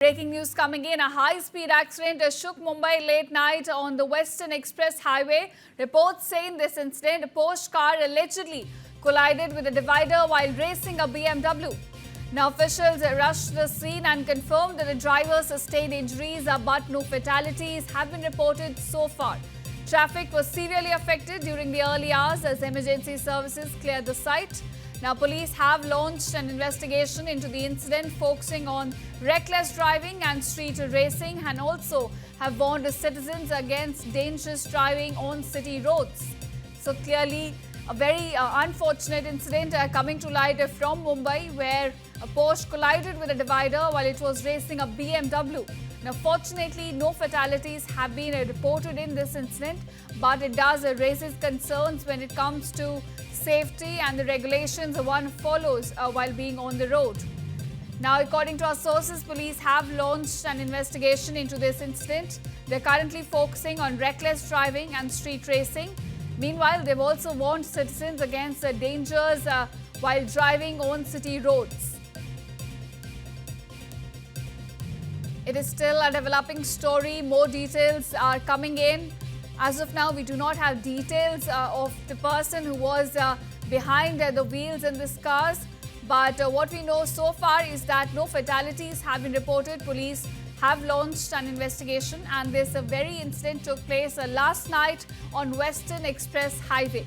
Breaking news coming in. A high-speed accident shook Mumbai late night on the Western Express Highway. Reports say in this incident, a Porsche car allegedly collided with a divider while racing a BMW. Now, officials rushed to the scene and confirmed that the driver sustained injuries, but no fatalities have been reported so far. Traffic was severely affected during the early hours as emergency services cleared the site. Now, police have launched an investigation into the incident, focusing on reckless driving and street racing, and also have warned the citizens against dangerous driving on city roads. So clearly, a very unfortunate incident coming to light from Mumbai, where a Porsche collided with a divider while it was racing a BMW. Now, fortunately, no fatalities have been reported in this incident, but it does raises concerns when it comes to safety and the regulations one follows while being on the road. Now, according to our sources, police have launched an investigation into this incident. They're currently focusing on reckless driving and street racing. Meanwhile, they've also warned citizens against the dangers while driving on city roads. It is still a developing story. More details are coming in. As of now, we do not have details of the person who was behind the wheels in this car. But what we know so far is that no fatalities have been reported. Police have launched an investigation, and this very incident took place last night on Western Express Highway.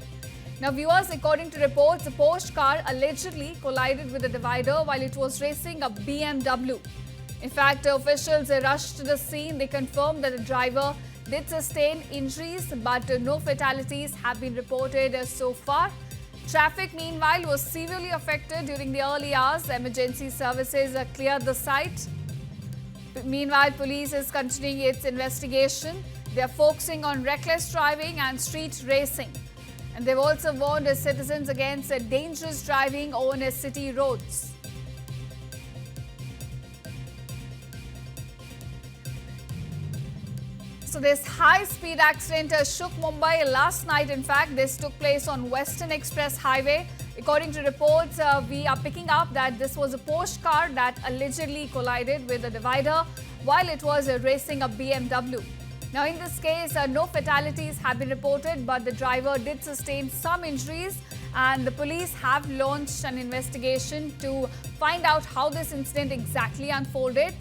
Now, viewers, according to reports, the Porsche car allegedly collided with a divider while it was racing a BMW. In fact, officials rushed to the scene. They confirmed that the driver did sustain injuries, but no fatalities have been reported so far. Traffic, meanwhile, was severely affected during the early hours. Emergency services cleared the site. Meanwhile, police is continuing its investigation. They are focusing on reckless driving and street racing. And they've also warned citizens against dangerous driving on city roads. So this high-speed accident shook Mumbai last night. In fact, this took place on Western Express Highway. According to reports, we are picking up that this was a Porsche car that allegedly collided with a divider while it was racing a BMW. Now, in this case, no fatalities have been reported, but the driver did sustain some injuries, and the police have launched an investigation to find out how this incident exactly unfolded.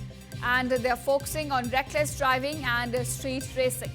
And they're focusing on reckless driving and street racing.